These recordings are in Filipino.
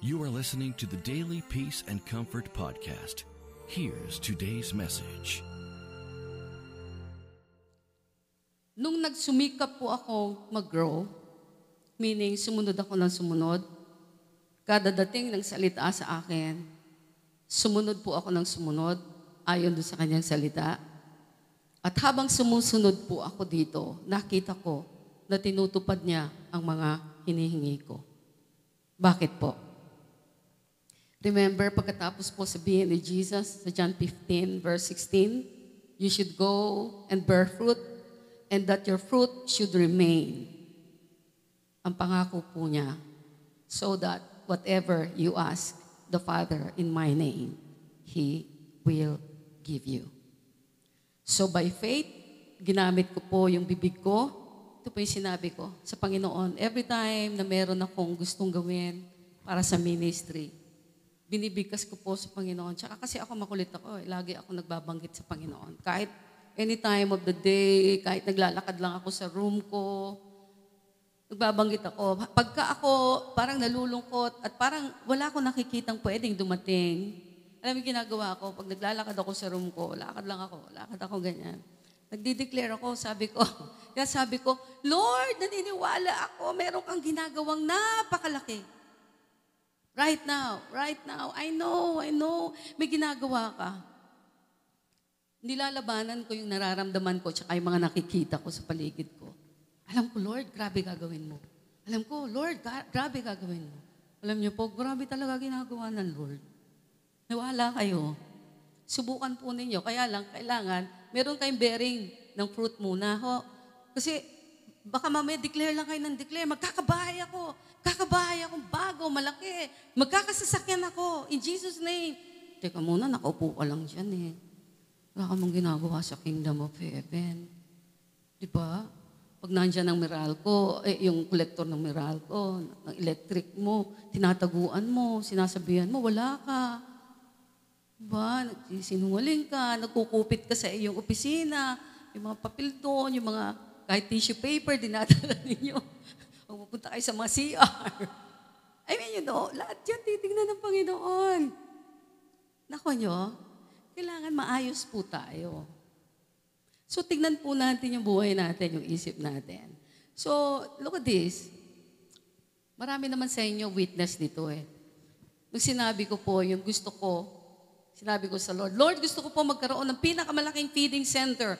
You are listening to the Daily Peace and Comfort Podcast. Here's today's message. Nung nagsumikap po ako mag-grow, meaning sumunod ako ng sumunod, kada dating ng salita sa akin, sumunod po ako ng sumunod, ayon doon sa kanyang salita. At habang sumusunod po ako dito, nakita ko na tinutupad niya ang mga hinihingi ko. Bakit po? Remember, pagkatapos po sabihin ni Jesus sa John 15, verse 16, you should go and bear fruit, and that your fruit should remain. Ang pangako po niya, so that whatever you ask the Father in my name, He will give you. So by faith, ginamit ko po yung bibig ko. Ito po yung sinabi ko sa Panginoon. Every time na meron akong gustong gawin para sa ministry, binibigkas ko po sa Panginoon. Tsaka kasi ako makulit ako. Lagi ako nagbabanggit sa Panginoon. Kahit any time of the day, kahit naglalakad lang ako sa room ko, nagbabanggit ako. Pagka ako parang nalulungkot at parang wala akong nakikitang pwedeng dumating, alam mo ginagawa ko, pag naglalakad ako sa room ko, lakad ako ganyan. Nagdi-declare ako, sabi ko, Lord, naniniwala ako, meron kang ginagawang napakalaki. Right now, I know, may ginagawa ka. Nilalabanan ko yung nararamdaman ko tsaka yung mga nakikita ko sa paligid ko. Alam ko, Lord, grabe gagawin mo. Alam niyo po, grabe talaga ginagawa ng Lord. Nawala kayo. Subukan po ninyo. Kaya lang, kailangan, meron kayong bearing ng fruit muna. Kasi, baka mamaya declare lang kayo ng declare. Magkakabahay akong bago, malaki. Magkakasasakyan ako. In Jesus' name. Teka muna, nakaupo ka lang dyan eh. Wala ka mong ginagawa sa kingdom of heaven. Di ba? Pag nandyan ang Meralco, yung collector ng Meralco, ng electric mo, tinataguan mo, sinasabihan mo, wala ka. Diba? Sinungaling ka, nagkukupit ka sa iyong opisina, yung mga papel doon, yung mga kahit tissue paper, dinadala ninyo. Pag pupunta kayo sa mga CR. I mean, lahat yan titignan ng Panginoon. Nako nyo, kailangan maayos po tayo. So, tignan po natin yung buhay natin, yung isip natin. So, look at this. Marami naman sa inyo witness dito eh. Nung sinabi ko po, yung gusto ko, sinabi ko sa Lord, Lord, gusto ko po magkaroon ng pinakamalaking feeding center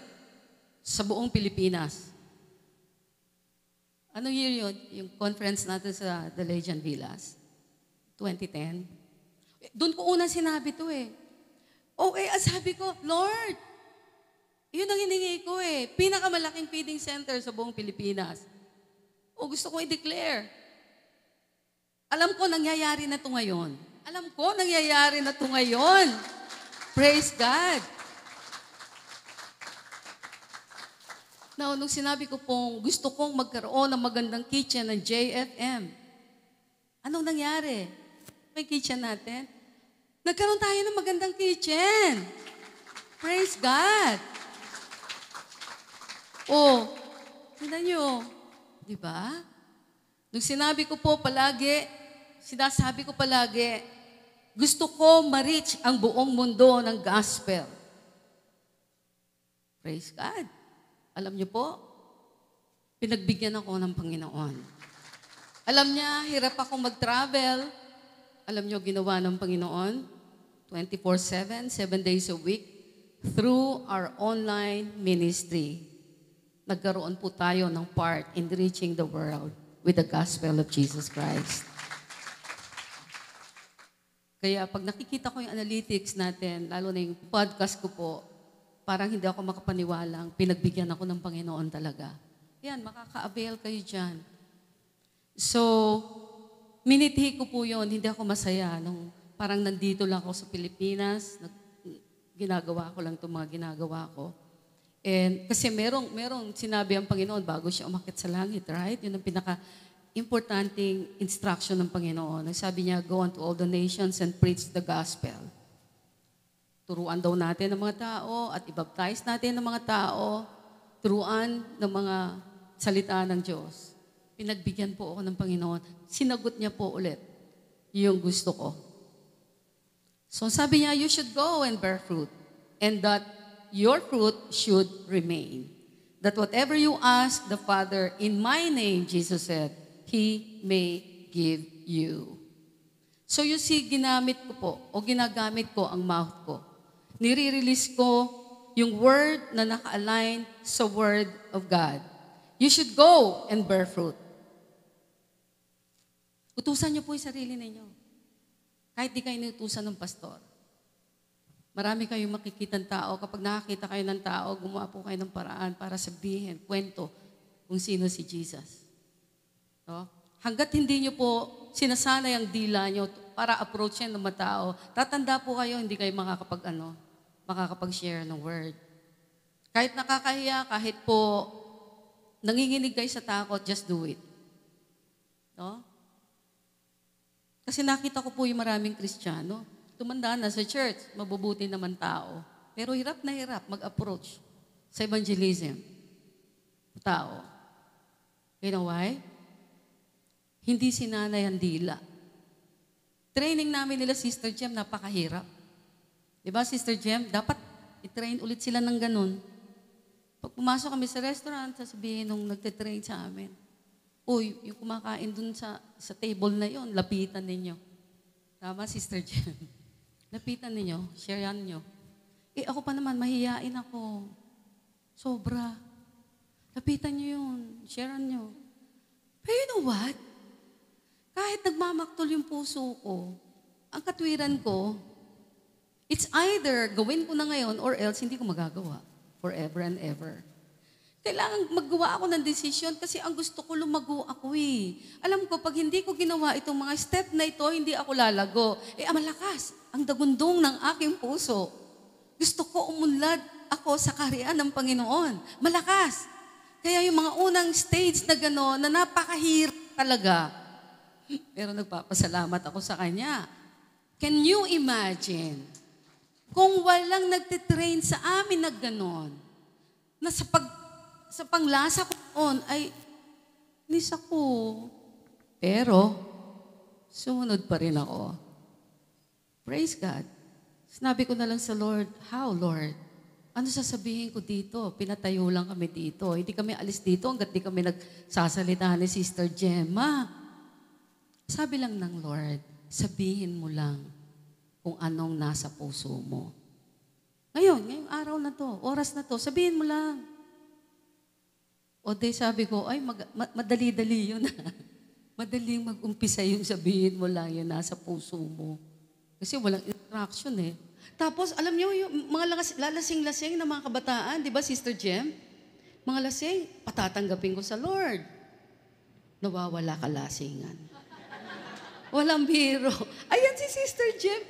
sa buong Pilipinas. Ano year yun? Yung conference natin sa The Legend Villas? 2010. Doon ko unang sinabi to eh. Okay, sabi ko, Lord, yun ang hiningi ko eh. Pinakamalaking feeding center sa buong Pilipinas. Gusto kong i-declare. Alam ko, nangyayari na to ngayon. Praise God. Now, nung sinabi ko pong gusto kong magkaroon ng magandang kitchen ng JFM, anong nangyari? May kitchen natin. Nagkaroon tayo ng magandang kitchen. Praise God. Tignan nyo. Diba? Nung sinasabi ko palagi, gusto ko ma-reach ang buong mundo ng gospel. Praise God. Alam niyo po, pinagbigyan ako ng Panginoon. Alam niya, hirap akong mag-travel. Alam niyo, ginawa ng Panginoon, 24/7, 7 days a week, through our online ministry. Nagkaroon po tayo ng part in reaching the world with the gospel of Jesus Christ. Kaya pag nakikita ko yung analytics natin, lalo na yung podcast ko po, parang hindi ako makapaniwalang pinagbigyan ako ng Panginoon talaga. Yan, makaka-avail kayo dyan. So, minithi ko po yun, hindi ako masaya. Nung parang nandito lang ako sa Pilipinas, ginagawa ko lang itong mga ginagawa ko. And kasi merong sinabi ang Panginoon bago siya umakyat sa langit, right? Yun ang pinaka-importanting instruction ng Panginoon. Sabi niya, go unto all the nations and preach the gospel. Turuan daw natin ng mga tao at i-baptize natin ng mga tao. Turuan ng mga salita ng Diyos. Pinagbigyan po ako ng Panginoon. Sinagot niya po ulit. yung gusto ko. So sabi niya, you should go and bear fruit, and that your fruit should remain. That whatever you ask the Father in my name, Jesus said, He may give you. So you see, ginamit ko po, o ginagamit ko ang mouth ko. Nire-release ko yung word na naka-align sa word of God. You should go and bear fruit. Utusan niyo po yung sarili ninyo. Kahit di kayo inutusan ng pastor. Marami kayong makikitang tao. Kapag nakakita kayo ng tao, gumawa po kayo ng paraan para sabihin, kwento kung sino si Jesus. No? Hanggat hindi niyo po sinasanay ang dila niyo para approachin ng mga tao, tatanda po kayo, hindi kayo makakapag-share ng word. Kahit nakakahiya, kahit po nanginginig kayo sa takot, just do it. No? Kasi nakita ko po yung maraming Kristiyano, tumanda na sa church, mabubuti naman tao. Pero hirap na hirap mag-approach sa evangelism. Tao. You know why? Hindi sinanay ang dila. Training namin nila, Sister Jem, napakahirap. Diba, Sister Jem? Dapat i-train ulit sila ng ganun. Pag pumasok kami sa restaurant, sasabihin nung nagtitrain sa amin, uy, yung kumakain dun sa table na yon, lapitan ninyo. Tama, Sister Jen? Lapitan ninyo, sharean nyo. Ako pa naman, mahihain ako. Sobra. Lapitan nyo yun, sharean nyo. Pero you know what? Kahit nagmamaktol yung puso ko, ang katwiran ko, it's either gawin ko na ngayon or else hindi ko magagawa forever and ever. Kailangan maggawa ako ng desisyon kasi ang gusto ko lumago ako eh. Alam ko, pag hindi ko ginawa itong mga step na ito, hindi ako lalago. Malakas ang dagundong ng aking puso. Gusto ko umunlad ako sa kaharian ng Panginoon. Malakas. Kaya yung mga unang stage na gano'n, na napakahirap talaga. Pero nagpapasalamat ako sa Kanya. Can you imagine kung walang nagtitrain sa amin na gano'n, na sa panglasa ko noon ay nisa ko. Pero, sumunod pa rin ako. Praise God. Sinabi ko na lang sa Lord, how Lord? Ano sasabihin ko dito? Pinatayo lang kami dito. Hindi kami alis dito hanggat di kami nagsasalita ni Sister Gemma. Sabi lang ng Lord, sabihin mo lang kung anong nasa puso mo. Ngayong araw na to, oras na to, sabihin mo lang. O di sabi ko, ay madali-dali yun. Madaling mag-umpisa yung sabihin mo lang yun nasa puso mo. Kasi walang instruction eh. Tapos, alam niyo, yung mga lalasing-lasing na mga kabataan, di ba, Sister Jem? Mga lasing, patatanggapin ko sa Lord. Nawawala kalasingan. Walang biro. Ayan si Sister Jem,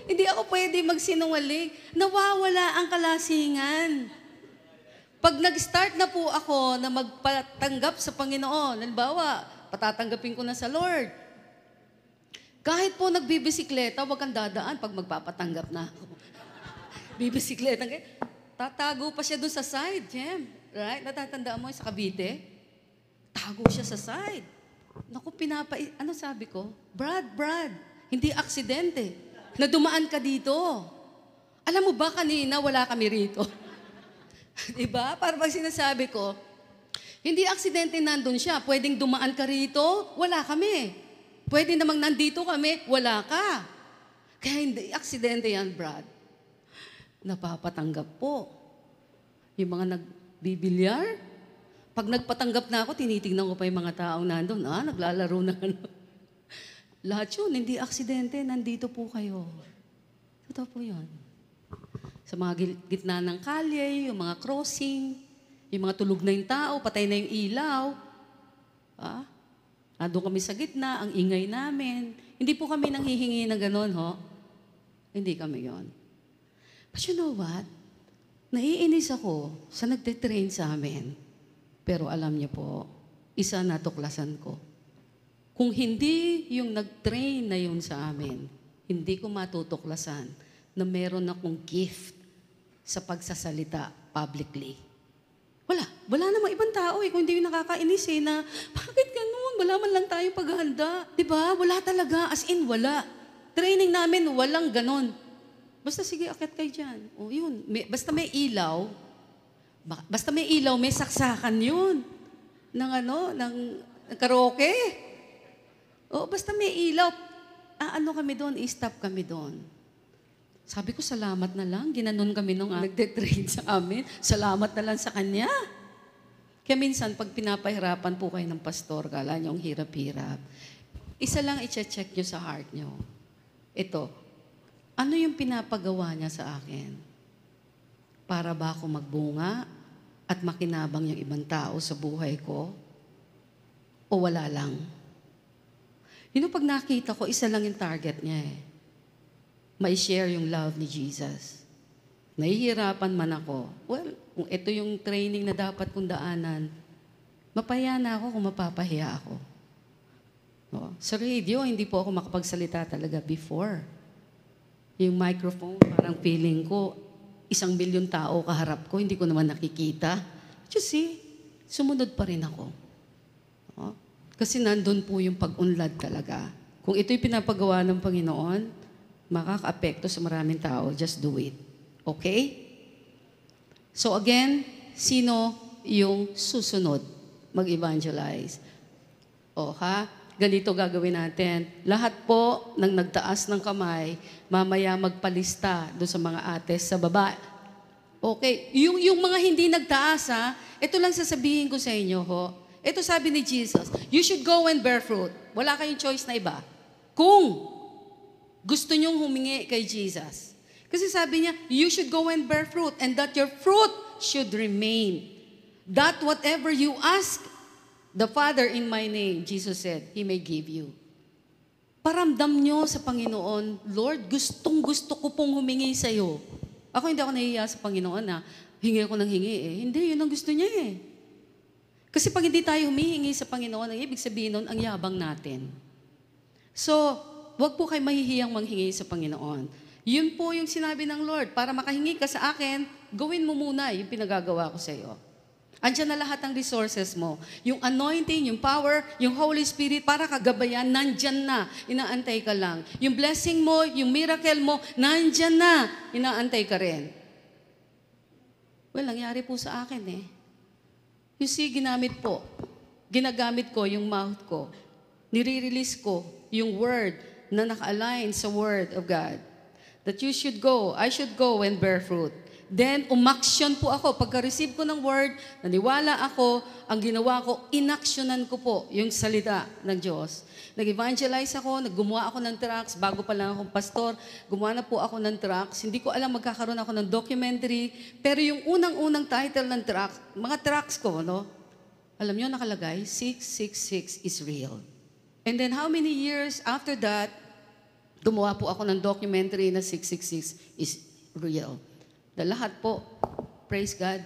hindi ako pwede magsinungaling. Nawawala ang kalasingan. Pag nag-start na po ako na magpatanggap sa Panginoon, halimbawa, patatanggapin ko na sa Lord. Kahit po nagbibisikleta, huwag kang dadaan pag magpapatanggap na ako. Bibisikleta, tatago pa siya doon sa side, Jem. Right? Natatandaan mo sa Cavite? Tago siya sa side. Naku, ano sabi ko? Brad, hindi aksidente. Na dumaan ka dito. Alam mo ba kanina wala kami rito? Diba? Para pag sinasabi ko, hindi aksidente nandun siya. Pwedeng dumaan ka rito, wala kami. Pwede namang nandito kami, wala ka. Kaya hindi aksidente yan, Brad. Napapatanggap po. Yung mga nagbibilyar, pag nagpatanggap na ako, tinitingnan ko pa yung mga taong nandun. Naglalaro na. Lahat yun, hindi aksidente, nandito po kayo. Totoo po yun. Sa mga gitna ng kalye, yung mga crossing, yung mga tulog na yung tao, patay na yung ilaw. Doon kami sa gitna, ang ingay namin. Hindi po kami nanghihingi na gano'n, ho? Hindi kami yon. But you know what? Naiinis ako sa nagtitrain sa amin. Pero alam niyo po, isa natuklasan ko. Kung hindi yung nag-train na yun sa amin, hindi ko matutuklasan na meron akong gift sa pagsasalita publicly. Wala namang ibang tao kung hindi yung nakakainis na, bakit ganun? wala man lang tayong paghahanda. Diba? Wala talaga. As in, wala. Training namin, walang ganon. Basta sige, akit kayo dyan. O yun. Basta may ilaw, may saksakan yun. Ng karaoke. O basta may ilaw. Kami doon, i-stop kami doon. Sabi ko, salamat na lang. Ginanon kami nung nagde-train sa amin. Salamat na lang sa kanya. Kaya minsan, pag pinapahirapan po kayo ng pastor, kala nyo ang hirap-hirap. Isa lang i-check nyo sa heart nyo. Ito, ano yung pinapagawa niya sa akin? Para ba ako magbunga at makinabang yung ibang tao sa buhay ko? O wala lang? Pag nakita ko, isa lang yung target niya mai-share yung love ni Jesus. Nahihirapan man ako. Well, kung ito yung training na dapat kong daanan, mapaya na ako kung mapapahiya ako. No? Sa radio, hindi po ako makapagsalita talaga before. Yung microphone, parang feeling ko, 1 billion tao kaharap ko, hindi ko naman nakikita. You see, sumunod pa rin ako. No? Kasi nandun po yung pag-unlad talaga. Kung ito'y pinapagawa ng Panginoon, makaka-apekto sa maraming tao, just do it. Okay? So again, sino yung susunod mag-evangelize? Ganito gagawin natin. Lahat po ng nagtaas ng kamay, mamaya magpalista doon sa mga ates sa baba. Okay? Yung mga hindi nagtaas, ito lang sasabihin ko sa inyo, Ito sabi ni Jesus, you should go and bear fruit. Wala kayong choice na iba. Kung gusto nyong humingi kay Jesus. Kasi sabi niya, you should go and bear fruit and that your fruit should remain. That whatever you ask the Father in my name, Jesus said, He may give you. Paramdam nyo sa Panginoon, Lord, gustong-gusto ko pong humingi sa iyo. Ako hindi ako nahihiya sa Panginoon na hingi ako ng hingi Hindi, yun ang gusto niya Kasi pag hindi tayo humihingi sa Panginoon, ang ibig sabihin nun, ang yabang natin. So, wag po kayo mahihiyang manghingi sa Panginoon. Yun po yung sinabi ng Lord. Para makahingi ka sa akin, gawin mo muna yung pinagagawa ko sa iyo. Andiyan na lahat ng resources mo. Yung anointing, yung power, yung Holy Spirit, para kagabayan, nandyan na. Inaantay ka lang. Yung blessing mo, yung miracle mo, nandyan na. Inaantay ka rin. Well, nangyari po sa akin You see, ginagamit ko yung mouth ko. Nire-release ko yung word na naka-align sa Word of God. That you should go, I should go and bear fruit. Then, umaksyon po ako. Pagka-receive ko ng Word, naniwala ako, ang ginawa ko, inaksyonan ko po yung salita ng Diyos. Nag-evangelize ako, gumawa ako ng tracts, bago pa lang akong pastor, gumawa na po ako ng tracts. Hindi ko alam magkakaroon ako ng documentary, pero yung unang-unang title ng tracts, mga tracts ko, alam nyo nakalagay, 666 is real. And then how many years after that, gumawa po ako ng documentary na 666 is real. Lahat po, praise God,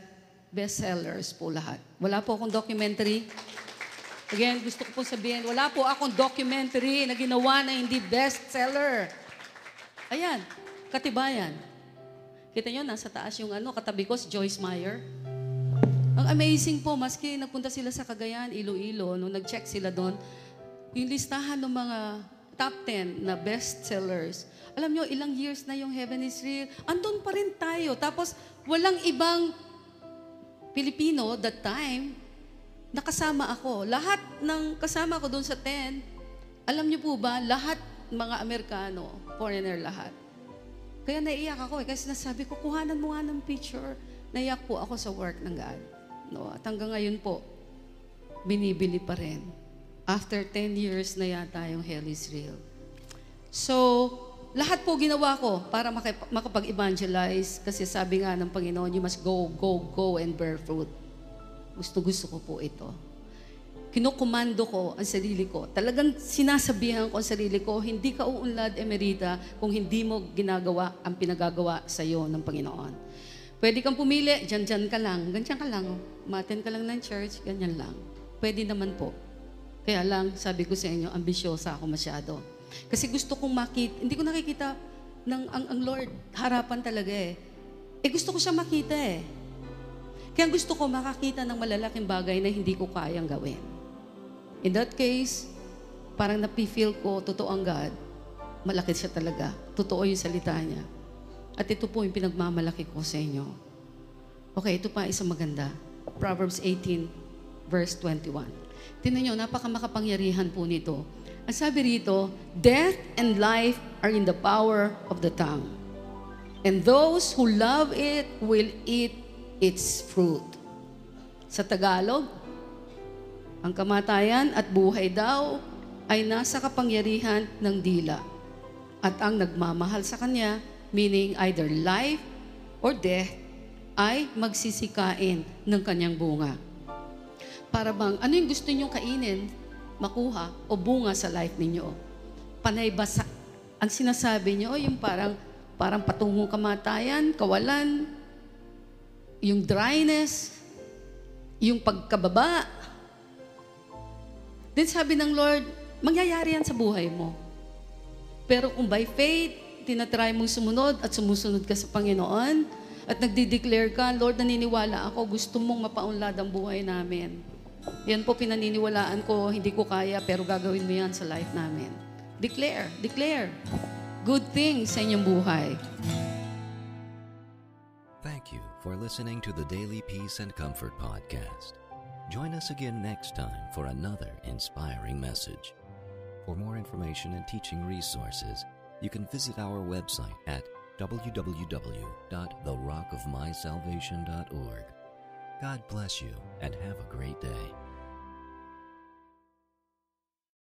bestsellers po lahat. Wala po akong documentary. Again, gusto ko po sabihin, wala po akong documentary na ginawa na hindi bestseller. Ayan, katibayan. Kita nyo, nasa taas yung katabi ko, si Joyce Meyer. Ang amazing po, maski nagpunta sila sa Cagayan, Iloilo, nung nag-check sila doon, yung listahan ng mga top 10 na bestsellers. Alam nyo, ilang years na yung Heaven is Real. Andun pa rin tayo. Tapos, walang ibang Pilipino that time nakasama ako. Lahat ng kasama ko doon sa 10, alam nyo po ba, lahat mga Amerikano, foreigner lahat. Kaya naiiyak ako kasi nasabi ko, kuhanan mo nga ng picture. Naiyak po ako sa work ng God. At hanggang ngayon po, binibili pa rin. After 10 years na yata yung Hell is Real. So, lahat po ginawa ko para makapag-evangelize kasi sabi nga ng Panginoon, you must go and bear fruit. Gusto ko po ito. Kinukomando ko ang sarili ko. Talagang sinasabihan ko ang sarili ko, hindi ka uunlad, Emerita, kung hindi mo ginagawa ang pinagagawa sa iyo ng Panginoon. Pwede kang pumili, dyan ka lang, ganyan ka lang. Umattend ka lang ng church, ganyan lang. Pwede naman po. Kaya lang, sabi ko sa inyo, ambisyosa ako masyado. Kasi gusto kong makita, hindi ko nakikita ang Lord, harapan talaga gusto ko siya makita Kaya gusto ko makakita ng malalaking bagay na hindi ko kayang gawin. In that case, parang napifeel ko, totoo ang God. Malaki siya talaga. Totoo yung salita niya. At ito po yung pinagmamalaki ko sa inyo. Okay, ito pa isang maganda. Proverbs 18, verse 21. Tingnan nyo, napakamakapangyarihan po nito. Ang sabi rito, death and life are in the power of the tongue. And those who love it will eat its fruit. Sa Tagalog, ang kamatayan at buhay daw ay nasa kapangyarihan ng dila. At ang nagmamahal sa kanya, meaning either life or death, ay magsisikain ng kanyang bunga. Para bang, ano yung gusto ninyong kainin, makuha o bunga sa life ninyo? Panay ba ang sinasabi niyo, yung parang patungong kamatayan, kawalan, yung dryness, yung pagkababa. Then sabi ng Lord, mangyayari yan sa buhay mo. Pero kung by faith, tinatry mong sumunod at sumusunod ka sa Panginoon at nagdi-declare ka, Lord, naniniwala ako, gusto mong mapaunlad ang buhay namin. Yan po pinaniniwalaan ko, hindi ko kaya, pero gagawin mo yan sa life namin. Declare. Good things sa inyong buhay. Thank you for listening to the Daily Peace and Comfort Podcast. Join us again next time for another inspiring message. For more information and teaching resources, you can visit our website at www.therockofmysalvation.org. God bless you and have a great day.